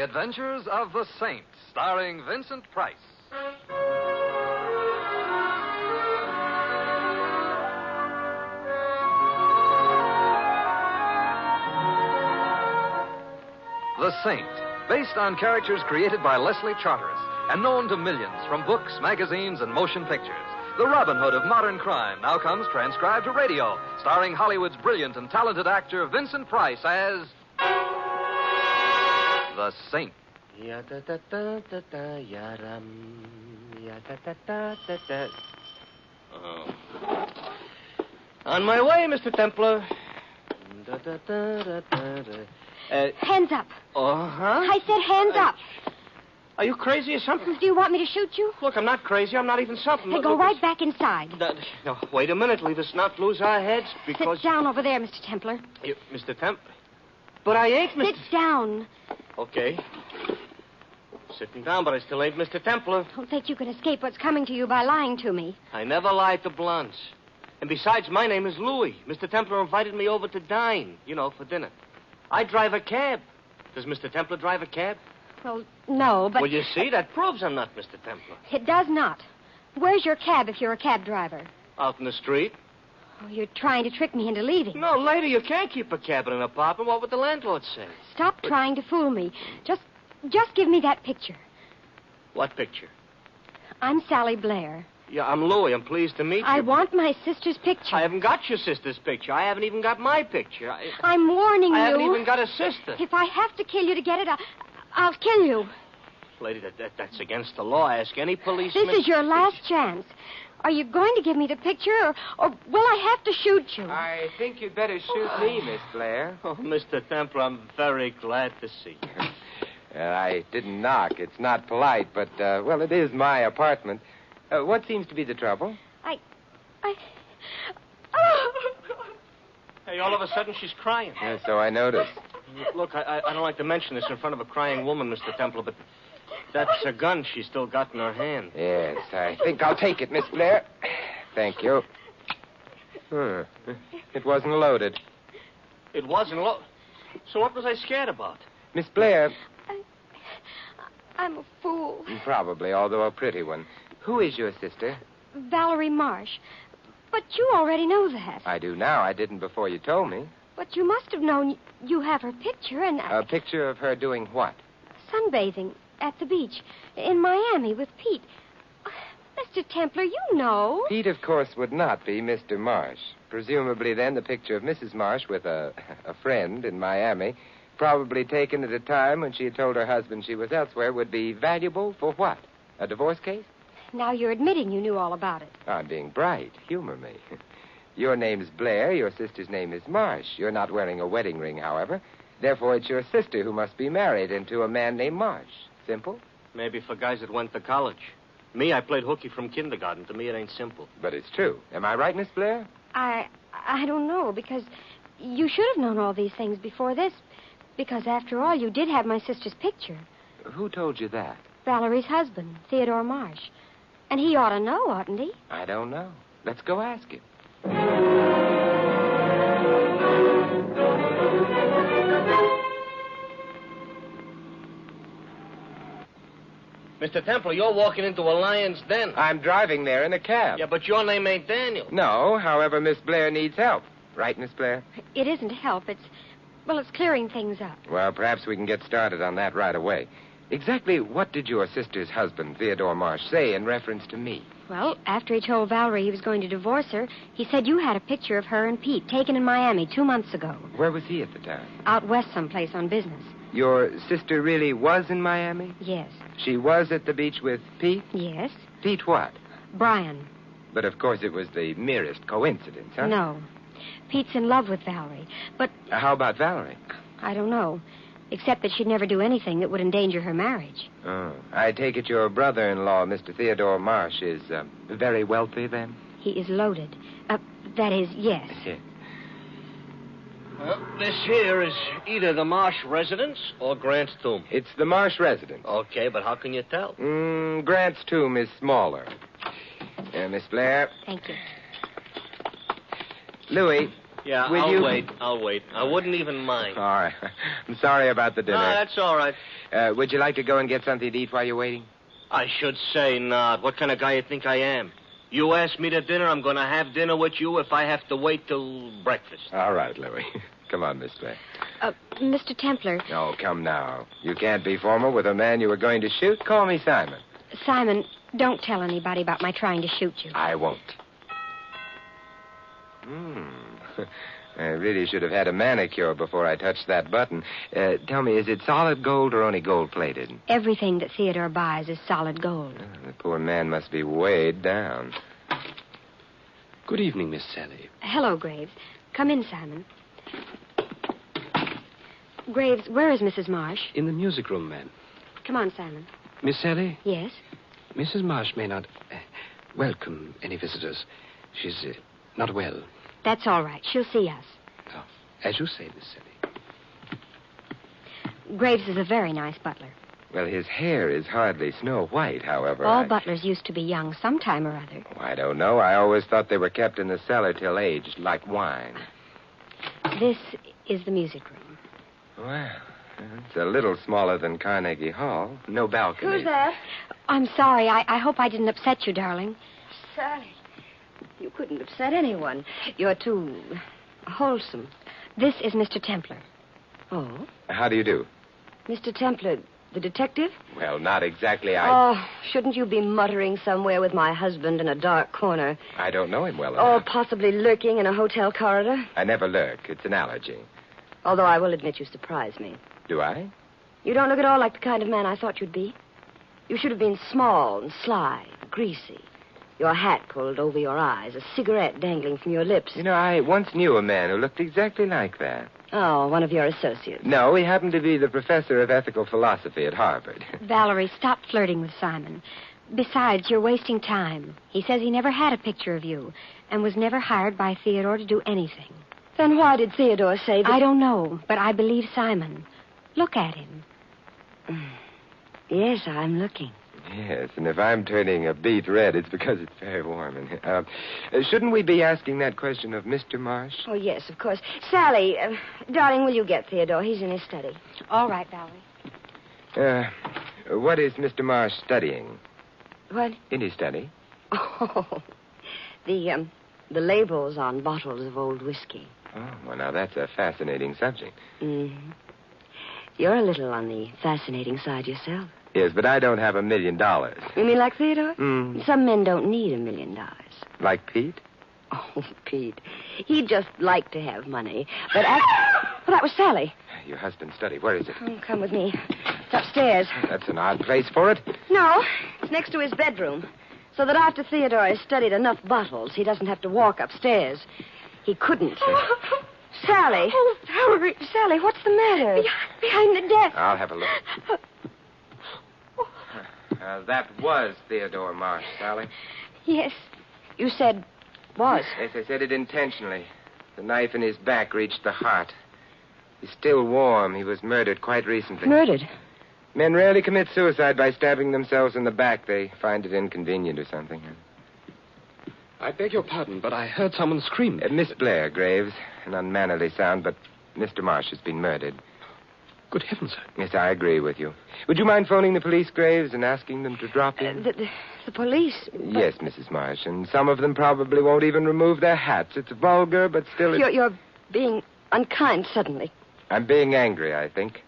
The Adventures of the Saint, starring Vincent Price. The Saint, based on characters created by Leslie Charteris and known to millions from books, magazines, and motion pictures. The Robin Hood of modern crime now comes transcribed to radio, starring Hollywood's brilliant and talented actor Vincent Price as the Saint. Oh. On my way, Mr. Templar. Hands up. Uh-huh? I said hands up. Are you crazy or something? Do you want me to shoot you? Look, I'm not crazy. I'm not even something. Hey, go right back inside. No, wait a minute. Leave us not lose our heads because... Sit down over there, Mr. Templar. Mr. Temp? But I ain't Mr... Sit down. Okay. Sitting down, but I still ain't Mr. Templar. Don't think you can escape what's coming to you by lying to me. I never lied to blondes. And besides, my name is Louis. Mr. Templar invited me over to dine, for dinner. I drive a cab. Does Mr. Templar drive a cab? Well, no, but... Well, you see, that proves I'm not Mr. Templar. It does not. Where's your cab if you're a cab driver? Out in the street. Oh, you're trying to trick me into leaving. No, lady, you can't keep a cab in an apartment. What would the landlord say? Stop trying to fool me. Just give me that picture. What picture? I'm Sally Blair. Yeah, I'm Louis. I'm pleased to meet you. I want my sister's picture. I haven't got your sister's picture. I haven't even got my picture. I'm warning you. I haven't even got a sister. If I have to kill you to get it, I'll kill you. Lady, that's against the law. Ask any policeman. This is your last chance. Are you going to give me the picture, or will I have to shoot you? I think you'd better shoot me, Miss Blair. Oh, Mr. Templar, I'm very glad to see you. I didn't knock. It's not polite, but, well, it is my apartment. What seems to be the trouble? Hey, all of a sudden she's crying. Yeah, so I noticed. Look, I don't like to mention this in front of a crying woman, Mr. Templar, but that's a gun she's still got in her hand. Yes, I think I'll take it, Miss Blair. Thank you. It wasn't loaded. It wasn't loaded? So what was I scared about? Miss Blair... I'm a fool. Probably, although a pretty one. Who is your sister? Valerie Marsh. But you already know that. I do now. I didn't before you told me. But you must have known you have her picture and... A picture of her doing what? Sunbathing at the beach in Miami with Pete. Mr. Templar, you know. Pete, of course, would not be Mr. Marsh. Presumably, then, the picture of Mrs. Marsh with a friend in Miami, probably taken at a time when she had told her husband she was elsewhere, would be valuable for what? A divorce case? Now you're admitting you knew all about it. I'm being bright. Humor me. Your name's Blair. Your sister's name is Marsh. You're not wearing a wedding ring, however. Therefore, it's your sister who must be married into a man named Marsh. Simple? Maybe for guys that went to college. Me, I played hooky from kindergarten. To me, it ain't simple. But it's true. Am I right, Miss Blair? I don't know, because you should have known all these things before this. Because, after all, you did have my sister's picture. Who told you that? Valerie's husband, Theodore Marsh. And he ought to know, oughtn't he? I don't know. Let's go ask him. Mr. Templar, you're walking into a lion's den. I'm driving there in a cab. Yeah, but your name ain't Daniel. No, however, Miss Blair needs help. Right, Miss Blair? It isn't help. It's clearing things up. Well, perhaps we can get started on that right away. Exactly what did your sister's husband, Theodore Marsh, say in reference to me? Well, after he told Valerie he was going to divorce her, he said you had a picture of her and Pete taken in Miami 2 months ago. Where was he at the time? Out west someplace on business. Your sister really was in Miami? Yes. She was at the beach with Pete? Yes. Pete what? Brian. But, of course, it was the merest coincidence, huh? No. Pete's in love with Valerie, but... How about Valerie? I don't know. Except that she'd never do anything that would endanger her marriage. Oh. I take it your brother-in-law, Mr. Theodore Marsh, is very wealthy, then? He is loaded. That is, yes. Yes. Well, this here is either the Marsh residence or Grant's tomb. It's the Marsh residence. Okay, but how can you tell? Grant's tomb is smaller. Miss Blair. Thank you. Louis, Yeah, I'll wait. I wouldn't even mind. All right. I'm sorry about the dinner. No, that's all right. Would you like to go and get something to eat while you're waiting? I should say not. What kind of guy you think I am? You ask me to dinner, I'm going to have dinner with you if I have to wait till breakfast. All right, Louie. Come on, Miss Blair. Mr. Templar. Oh, come now. You can't be formal with a man you were going to shoot. Call me Simon. Simon, don't tell anybody about my trying to shoot you. I won't. I really should have had a manicure before I touched that button. Tell me, is it solid gold or only gold-plated? Everything that Theodore buys is solid gold. The poor man must be weighed down. Good evening, Miss Sally. Hello, Graves. Come in, Simon. Graves, where is Mrs. Marsh? In the music room, ma'am. Come on, Simon. Miss Sally? Yes? Mrs. Marsh may not welcome any visitors. She's not well. That's all right. She'll see us. Oh, as you say, Miss Sally. Graves is a very nice butler. Well, his hair is hardly snow white, however. All butlers used to be young sometime or other. Oh, I don't know. I always thought they were kept in the cellar till aged, like wine. This is the music room. Well, it's a little smaller than Carnegie Hall. No balcony. Who's that? I'm sorry. I hope I didn't upset you, darling. Sally, you couldn't upset anyone. You're too wholesome. This is Mr. Templar. Oh? How do you do? Mr. Templar, the detective? Well, not exactly. Oh, shouldn't you be muttering somewhere with my husband in a dark corner? I don't know him well Or enough. possibly lurking in a hotel corridor? I never lurk. It's an allergy. Although I will admit you surprise me. Do I? You don't look at all like the kind of man I thought you'd be. You should have been small and sly, greasy. Your hat pulled over your eyes, a cigarette dangling from your lips. You know, I once knew a man who looked exactly like that. Oh, one of your associates. No, he happened to be the professor of ethical philosophy at Harvard. Valerie, stop flirting with Simon. Besides, you're wasting time. He says he never had a picture of you and was never hired by Theodore to do anything. Then why did Theodore say that? I don't know, but I believe Simon. Look at him. Yes, I'm looking. Yes, and if I'm turning a beet red, it's because it's very warm in here. Shouldn't we be asking that question of Mr. Marsh? Oh, yes, of course. Sally, darling, will you get Theodore? He's in his study. All right, Valerie. What is Mr. Marsh studying? What? In his study? Oh, the labels on bottles of old whiskey. Oh, well, now that's a fascinating subject. Mm-hmm. You're a little on the fascinating side yourself. Yes, but I don't have $1 million. You mean like Theodore? Mm. Some men don't need $1 million. Like Pete? Oh, Pete. He'd just like to have money. But well, that was Sally. Your husband's study. Where is it? Oh, come with me. It's upstairs. That's an odd place for it. No, it's next to his bedroom. So that after Theodore has studied enough bottles, he doesn't have to walk upstairs. He couldn't. Sally. Oh, Valerie. Sally, what's the matter? Behind the desk. I'll have a look. That was Theodore Marsh, Sally. Yes. You said was. Yes, I said it intentionally. The knife in his back reached the heart. He's still warm. He was murdered quite recently. Murdered? Men rarely commit suicide by stabbing themselves in the back. They find it inconvenient or something. I beg your pardon, but I heard someone scream. Miss Blair, Graves. An unmannerly sound, but Mr. Marsh has been murdered. Good heavens, sir. Yes, I agree with you. Would you mind phoning the police, Graves, and asking them to drop in? The police? Yes, Mrs. Marsh, and some of them probably won't even remove their hats. It's vulgar, but still... You're being unkind suddenly. I'm being angry, I think.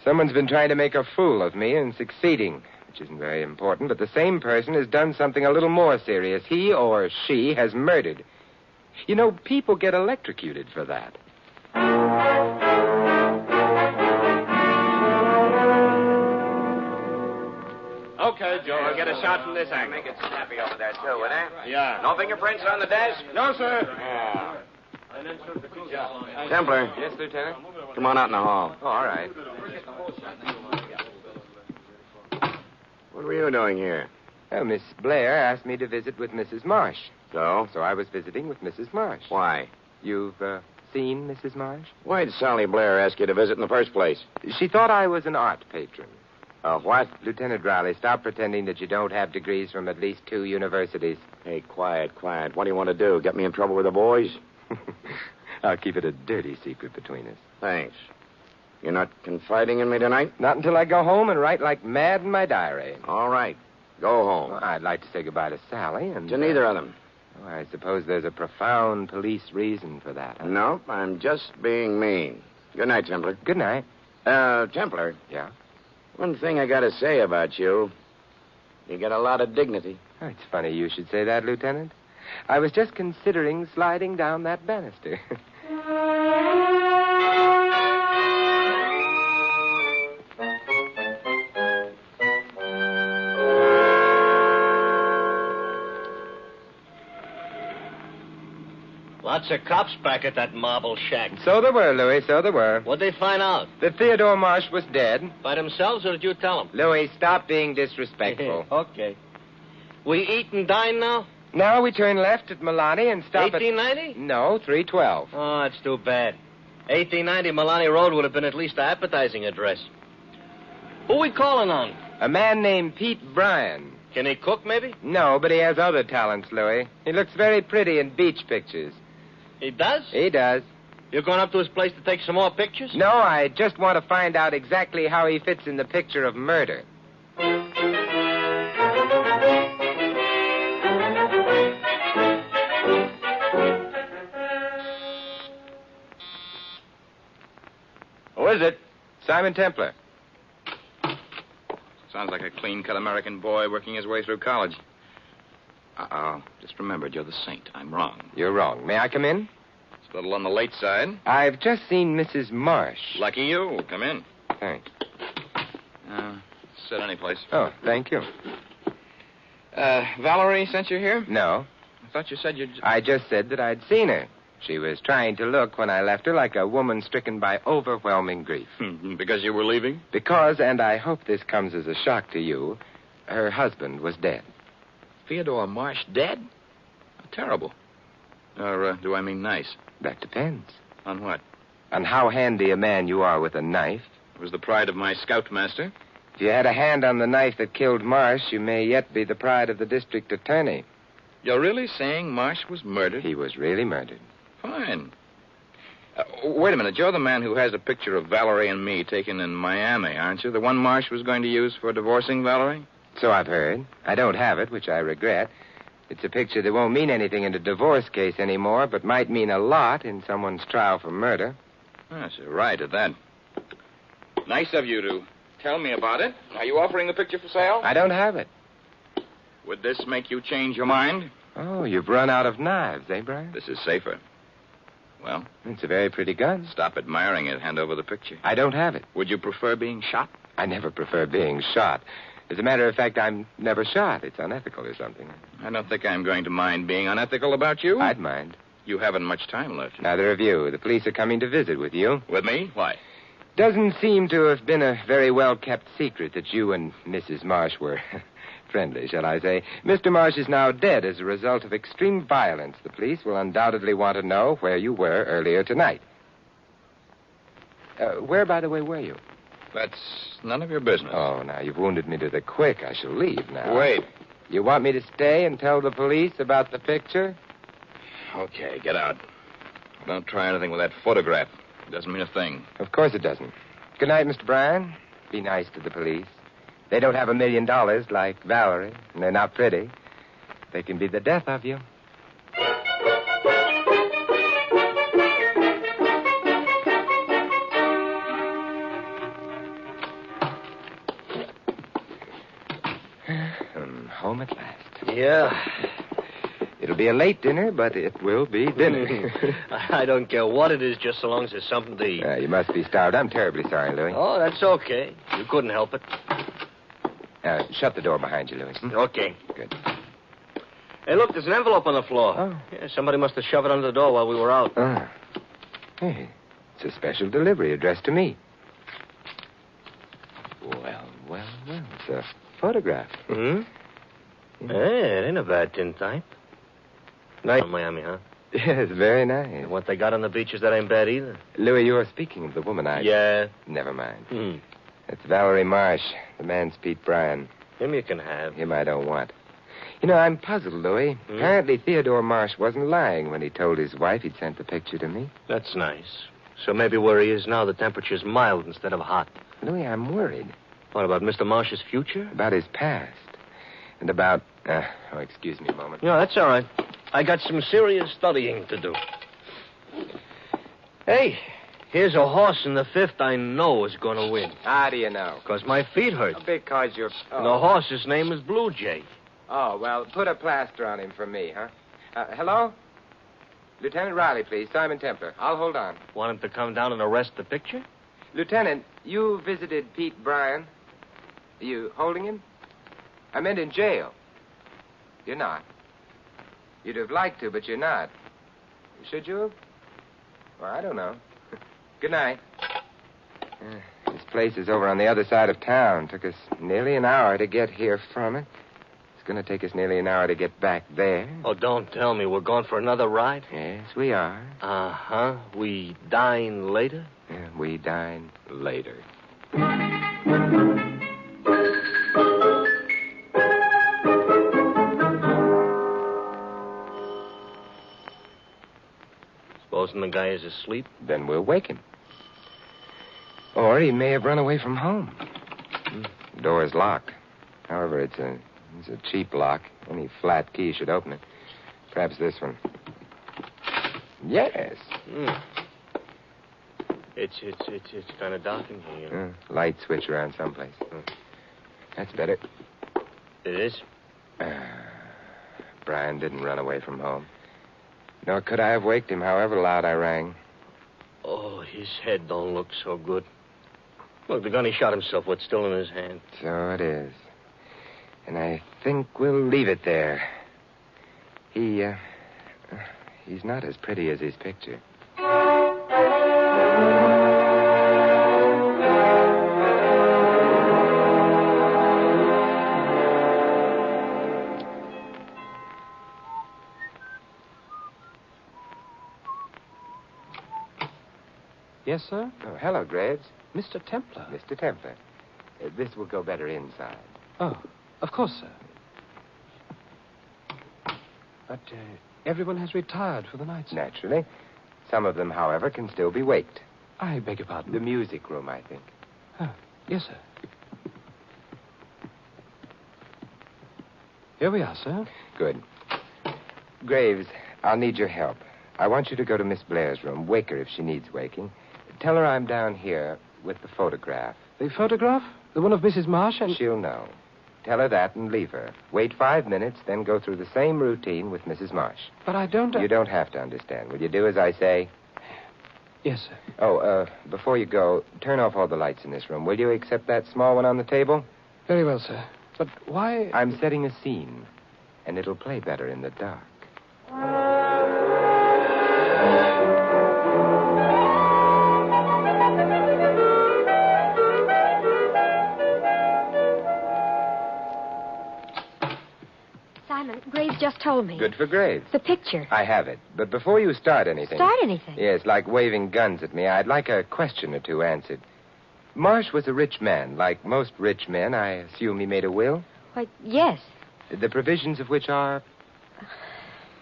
Someone's been trying to make a fool of me and succeeding, which isn't very important, but the same person has done something a little more serious. He or she has murdered. You know, people get electrocuted for that. Okay, Joe, I'll get a shot from this angle. Make it snappy over there, too, would it? Yeah. No fingerprints on the desk? No, sir. Yeah. Templar, Yes, Lieutenant? come on out in the hall. Oh, all right. What were you doing here? Well, Miss Blair asked me to visit with Mrs. Marsh. So? So I was visiting with Mrs. Marsh. Why? You've seen Mrs. Marsh? Why'd Sally Blair ask you to visit in the first place? She thought I was an art patron. Of what? Lieutenant Riley, stop pretending that you don't have degrees from at least 2 universities. Hey, quiet. What do you want to do? Get me in trouble with the boys? I'll keep it a dirty secret between us. Thanks. You're not confiding in me tonight? Not until I go home and write like mad in my diary. All right. Go home. Well, I'd like to say goodbye to Sally and... To neither of them. Oh, I suppose there's a profound police reason for that, huh? Nope, I'm just being mean. Good night, Templar. Good night. Templar. Yeah? One thing I gotta say about you. You got a lot of dignity. Oh, it's funny you should say that, Lieutenant. I was just considering sliding down that banister. Lots of cops back at that marble shack. So there were, Louis, so there were. What'd they find out? That Theodore Marsh was dead. By themselves, or did you tell them? Louis, stop being disrespectful. Okay. We eat and dine now? Now we turn left at Milani and stop 1890? at... No, 312. Oh, that's too bad. 1890 Milani Road would have been at least an appetizing address. Who we calling on? A man named Pete Bryan. Can he cook, maybe? No, but he has other talents, Louis. He looks very pretty in beach pictures. He does? He does. You're going up to his place to take some more pictures? No, I just want to find out exactly how he fits in the picture of murder. Who is it? Simon Templar. Sounds like a clean-cut American boy working his way through college. Just remembered, you're the saint. I'm wrong. You're wrong. May I come in? It's a little on the late side. I've just seen Mrs. Marsh. Lucky you. Come in. Thanks. Sit any place. Oh, thank you. Valerie sent you here? No. I thought you said you'd... I just said that I'd seen her. She was trying to look, when I left her, like a woman stricken by overwhelming grief. Because you were leaving? Because, and I hope this comes as a shock to you, her husband was dead. Theodore Marsh dead? Terrible. Or do I mean nice? That depends. On what? On how handy a man you are with a knife. It was the pride of my scoutmaster. If you had a hand on the knife that killed Marsh, you may yet be the pride of the district attorney. You're really saying Marsh was murdered? He was really murdered. Fine. Wait a minute. You're the man who has a picture of Valerie and me taken in Miami, aren't you? The one Marsh was going to use for divorcing Valerie? So I've heard. I don't have it, which I regret. It's a picture that won't mean anything in a divorce case anymore, but might mean a lot in someone's trial for murder. Yes, you're right at that. Nice of you to tell me about it. Are you offering the picture for sale? I don't have it. Would this make you change your mind? Oh, you've run out of knives, eh, Brian? This is safer. Well? It's a very pretty gun. Stop admiring it. Hand over the picture. I don't have it. Would you prefer being shot? I never prefer being shot. As a matter of fact, I'm never shot. It's unethical or something. I don't think I'm going to mind being unethical about you. I'd mind. You haven't much time left. Neither of you. The police are coming to visit with you. With me? Why? Doesn't seem to have been a very well-kept secret that you and Mrs. Marsh were friendly, shall I say. Mr. Marsh is now dead as a result of extreme violence. The police will undoubtedly want to know where you were earlier tonight. Where, by the way, were you? That's none of your business. Oh, now, you've wounded me to the quick. I shall leave now. Wait. You want me to stay and tell the police about the picture? Okay, get out. Don't try anything with that photograph. It doesn't mean a thing. Of course it doesn't. Good night, Mr. Bryan. Be nice to the police. They don't have $1 million like Valerie, and they're not pretty. They can be the death of you. Home at last. Yeah. It'll be a late dinner, but it will be dinner. I don't care what it is, just so long as there's something to eat. You must be starved. I'm terribly sorry, Louis. Oh, that's okay. You couldn't help it. Shut the door behind you, Louis. Okay. Good. Hey, look, there's an envelope on the floor. Oh. Yeah, somebody must have shoved it under the door while we were out. Hey, it's a special delivery addressed to me. Well. It's a photograph. Hmm? Hey, it ain't a bad tintype. Nice in Miami, huh? Yes, very nice. And what they got on the beaches, that ain't bad either. Louis, you're speaking of the woman I... Yeah. Never mind. Hmm. It's Valerie Marsh. The man's Pete Bryan. Him you can have. Him I don't want. You know, I'm puzzled, Louis. Apparently, Theodore Marsh wasn't lying when he told his wife he'd sent the picture to me. That's nice. So maybe where he is now, the temperature's mild instead of hot. Louis, I'm worried. What about Mr. Marsh's future? About his past. And about... excuse me a moment. No, that's all right. I got some serious studying to do. Hey, here's a horse in the fifth I know is going to win. How do you know? Because my feet hurt. Because you're... And the horse's name is Blue Jay. Oh, well, put a plaster on him for me, huh? Hello? Lieutenant Riley, please. Simon Templar. I'll hold on. Want him to come down and arrest the picture? Lieutenant, you visited Pete Bryan. Are you holding him? I meant in jail. You're not. You'd have liked to, but you're not. Should you have? Well, I don't know. Good night. This place is over on the other side of town. Took us nearly an hour to get here from it. It's going to take us nearly an hour to get back there. Oh, don't tell me we're going for another ride? Yes, we are. Uh-huh. We dine later? Yeah, we dine later. Supposing the guy is asleep? Then we'll wake him. Or he may have run away from home. The door is locked. However, it's a cheap lock. Any flat key should open it. Perhaps this one. Yes. It's kind of dark in here. You know? Light switch around someplace. That's better. It is? Brian didn't run away from home. Nor could I have waked him, however loud I rang. Oh, his head don't look so good. Look, the gun he shot himself with still in his hand. So it is. And I think we'll leave it there. He's not as pretty as his picture. Yes, sir? Oh, hello, Graves. Mr. Templar. Mr. Templar. This will go better inside. Oh, of course, sir. But everyone has retired for the night, sir. Naturally. Some of them, however, can still be waked. I beg your pardon? The music room, I think. Oh, yes, sir. Here we are, sir. Good. Graves, I'll need your help. I want you to go to Miss Blair's room. Wake her if she needs waking. Tell her I'm down here with the photograph. The photograph? The one of Mrs. Marsh and... She'll know. Tell her that and leave her. Wait 5 minutes, then go through the same routine with Mrs. Marsh. But I don't... You don't have to understand. Will you do as I say? Yes, sir. Oh, before you go, turn off all the lights in this room. Will you accept that small one on the table? Very well, sir. But why... I'm setting a scene, and it'll play better in the dark. Graves just told me. Good for Graves. The picture. I have it. But before you start anything... Start anything? Yes, like waving guns at me, I'd like a question or two answered. Marsh was a rich man. Like most rich men, I assume he made a will? Why, yes. The provisions of which are...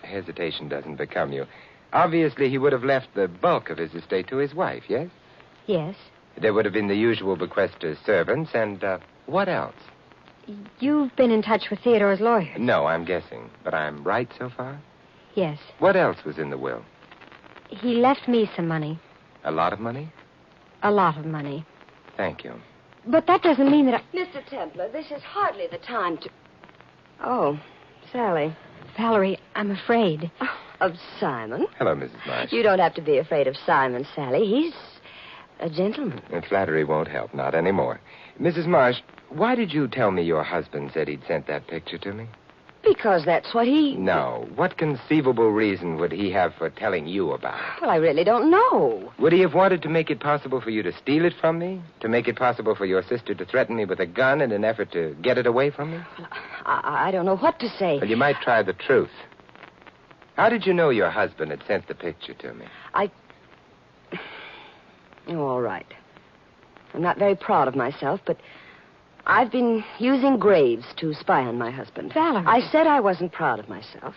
Hesitation doesn't become you. Obviously, he would have left the bulk of his estate to his wife, yes? Yes. There would have been the usual bequest to servants, and what else? You've been in touch with Theodore's lawyers. No, I'm guessing. But I'm right so far? Yes. What else was in the will? He left me some money. A lot of money? A lot of money. Thank you. But that doesn't mean that I... Mr. Templar, this is hardly the time to... Oh, Sally. Valerie, I'm afraid. Oh, of Simon? Hello, Mrs. Marsh. You don't have to be afraid of Simon, Sally. He's a gentleman. Flattery won't help, not anymore. Mrs. Marsh, why did you tell me your husband said he'd sent that picture to me? Because that's what he... No. What conceivable reason would he have for telling you about it? Well, I really don't know. Would he have wanted to make it possible for you to steal it from me? To make it possible for your sister to threaten me with a gun in an effort to get it away from me? I don't know what to say. Well, you might try the truth. How did you know your husband had sent the picture to me? Oh, all right. I'm not very proud of myself, but I've been using Graves to spy on my husband. Valerie. I said I wasn't proud of myself.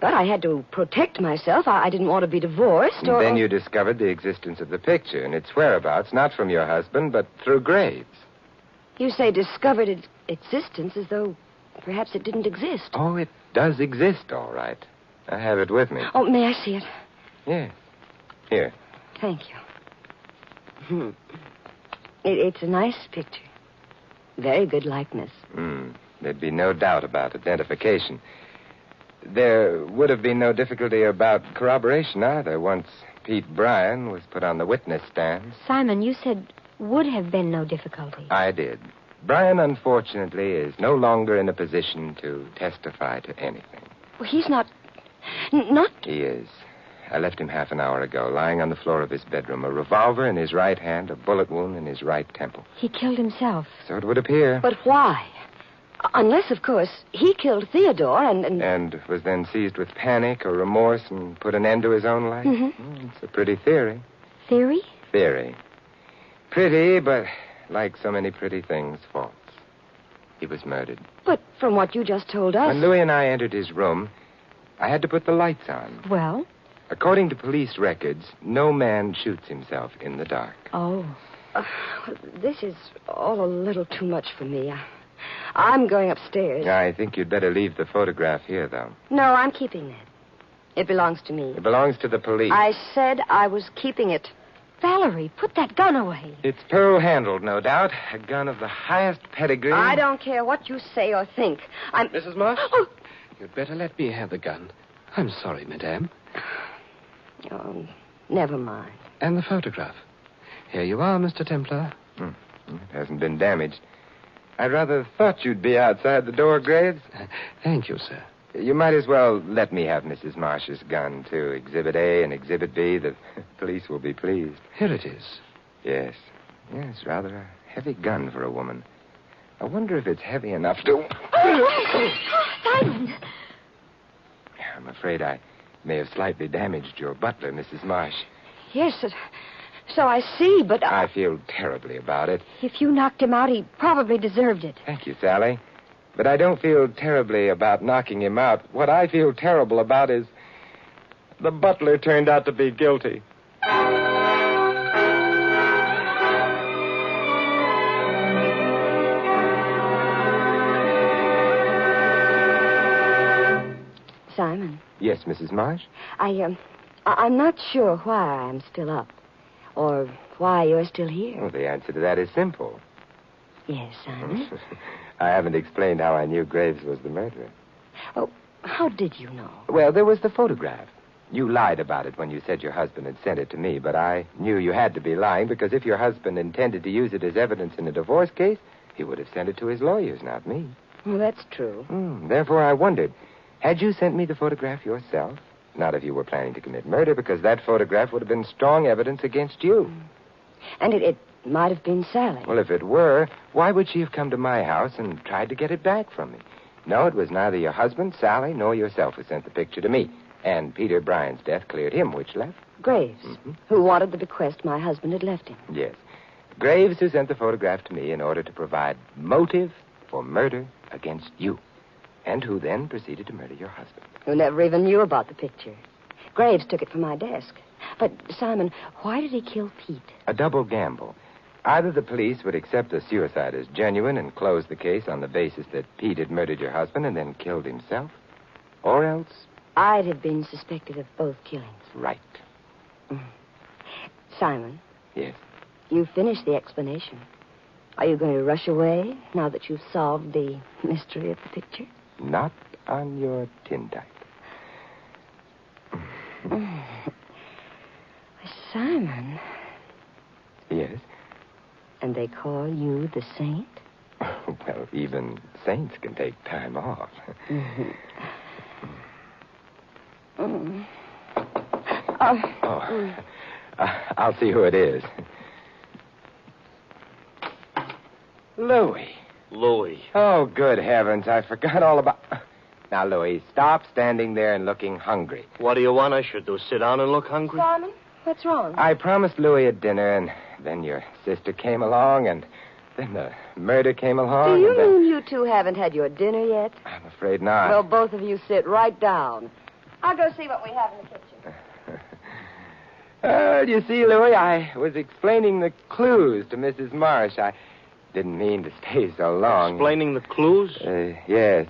But I had to protect myself. I didn't want to be divorced or... Then you discovered the existence of the picture and its whereabouts, not from your husband, but through Graves. You say discovered its existence as though perhaps it didn't exist. Oh, it does exist, all right. I have it with me. Oh, may I see it? Yes. Here. Thank you. It's a nice picture. Very good likeness. There'd be no doubt about identification. There would have been no difficulty about corroboration either once Pete Bryan was put on the witness stand. Simon, you said would have been no difficulty. I did. Bryan, unfortunately, is no longer in a position to testify to anything. Well, he's not... He is. I left him half an hour ago, lying on the floor of his bedroom, a revolver in his right hand, a bullet wound in his right temple. He killed himself. So it would appear. But why? Unless, of course, he killed Theodore And was then seized with panic or remorse and put an end to his own life? It's a pretty theory. Theory? Theory. Pretty, but like so many pretty things, false. He was murdered. But from what you just told us... When Louis and I entered his room, I had to put the lights on. Well? According to police records, no man shoots himself in the dark. Oh. This is all a little too much for me. I'm going upstairs. I think you'd better leave the photograph here, though. No, I'm keeping that. It belongs to me. It belongs to the police. I said I was keeping it. Valerie, put that gun away. It's pearl-handled, no doubt. A gun of the highest pedigree. I don't care what you say or think. Mrs. Marsh? Oh. You'd better let me have the gun. I'm sorry, madame. Oh, never mind. And the photograph. Here you are, Mr. Templar. It hasn't been damaged. I rather thought you'd be outside the door, Graves. Thank you, sir. You might as well let me have Mrs. Marsh's gun, too. Exhibit A and Exhibit B. The police will be pleased. Here it is. Yes. Yes, rather a heavy gun for a woman. I wonder if it's heavy enough to... Simon! I'm afraid I may have slightly damaged your butler, Mrs. Marsh. Yes, so I see, but... I feel terribly about it. If you knocked him out, he probably deserved it. Thank you, Sally. But I don't feel terribly about knocking him out. What I feel terrible about is the butler turned out to be guilty. Simon. Yes, Mrs. Marsh? I'm not sure why I'm still up. Or why you're still here. Well, the answer to that is simple. Yes, Simon? I haven't explained how I knew Graves was the murderer. Oh, how did you know? Well, there was the photograph. You lied about it when you said your husband had sent it to me, but I knew you had to be lying because if your husband intended to use it as evidence in a divorce case, he would have sent it to his lawyers, not me. Well, that's true. Therefore, I wondered, had you sent me the photograph yourself? Not if you were planning to commit murder, because that photograph would have been strong evidence against you. And it might have been Sally. Well, if it were, why would she have come to my house and tried to get it back from me? No, it was neither your husband, Sally, nor yourself who sent the picture to me. And Peter Bryan's death cleared him, which left? Graves, who wanted the bequest my husband had left him. Yes. Graves who sent the photograph to me in order to provide motive for murder against you. And who then proceeded to murder your husband. Who never even knew about the picture. Graves took it from my desk. But, Simon, why did he kill Pete? A double gamble. Either the police would accept the suicide as genuine and close the case on the basis that Pete had murdered your husband and then killed himself, or else... I'd have been suspected of both killings. Right. Simon. Yes? You've finished the explanation. Are you going to rush away now that you've solved the mystery of the picture? Not on your tintype. Simon. Yes? And they call you the saint? Well, even saints can take time off. I'll see who it is. Louis. Louis. Oh, good heavens. I forgot all about... Now, Louis, stop standing there and looking hungry. What do you want I should do? Sit down and look hungry? Simon, what's wrong? I promised Louis a dinner, and then your sister came along, and Then the murder came along. Do you and then... mean you two haven't had your dinner yet? I'm afraid not. Well, both of you sit right down. I'll go see what we have in the kitchen. You see, Louis, I was explaining the clues to Mrs. Marsh. I didn't mean to stay so long. Explaining the clues? Yes.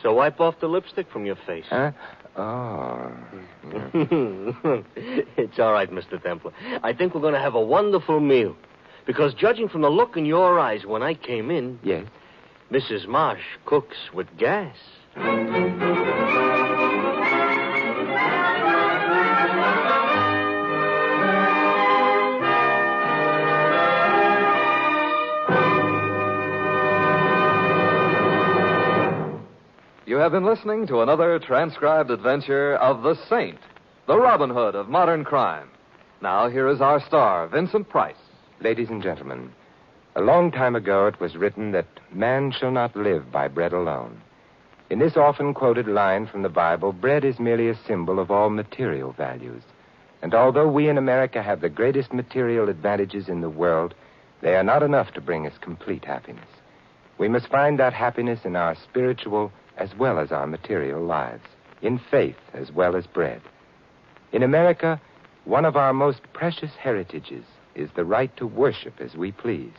So wipe off the lipstick from your face. Huh? Oh. It's all right, Mr. Templar. I think we're going to have a wonderful meal. Because judging from the look in your eyes when I came in... Yes? Mrs. Marsh cooks with gas. You have been listening to another transcribed adventure of the Saint, the Robin Hood of modern crime. Now, here is our star, Vincent Price. Ladies and gentlemen, a long time ago it was written that man shall not live by bread alone. In this often quoted line from the Bible, bread is merely a symbol of all material values. And although we in America have the greatest material advantages in the world, they are not enough to bring us complete happiness. We must find that happiness in our spiritual as well as our material lives, in faith as well as bread. In America, one of our most precious heritages is the right to worship as we please.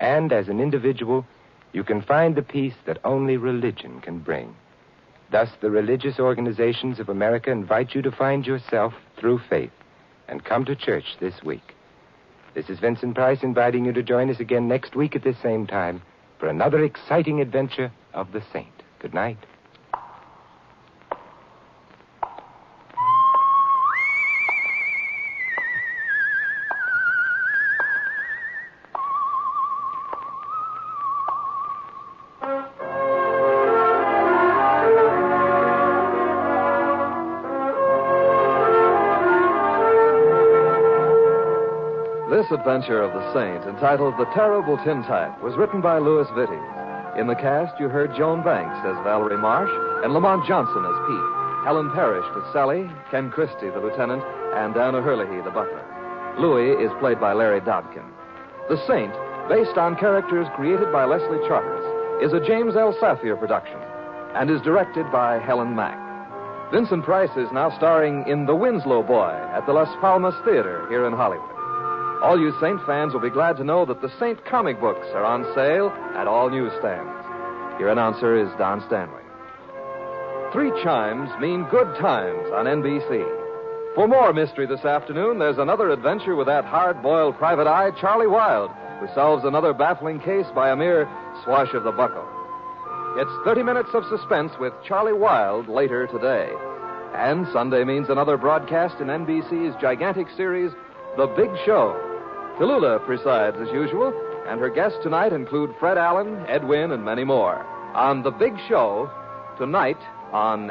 And as an individual, you can find the peace that only religion can bring. Thus, the religious organizations of America invite you to find yourself through faith and come to church this week. This is Vincent Price inviting you to join us again next week at this same time for another exciting adventure of the Saint. Good night. This adventure of the Saint, entitled The Terrible Tintype, was written by Louis Vitti. In the cast, you heard Joan Banks as Valerie Marsh and Lamont Johnson as Pete, Helen Parrish as Sally, Ken Christie, the lieutenant, and Anna Hurley, the butler. Louis is played by Larry Dobkin. The Saint, based on characters created by Leslie Charteris, is a James L. Safier production and is directed by Helen Mack. Vincent Price is now starring in The Winslow Boy at the Las Palmas Theater here in Hollywood. All you Saint fans will be glad to know that the Saint comic books are on sale at all newsstands. Your announcer is Don Stanley. 3 chimes mean good times on NBC. For more mystery this afternoon, there's another adventure with that hard-boiled private eye, Charlie Wilde, who solves another baffling case by a mere swash of the buckle. It's 30 minutes of suspense with Charlie Wilde later today. And Sunday means another broadcast in NBC's gigantic series, The Big Show. Tallulah presides as usual, and her guests tonight include Fred Allen, Ed Wynn, and many more. On The Big Show, tonight on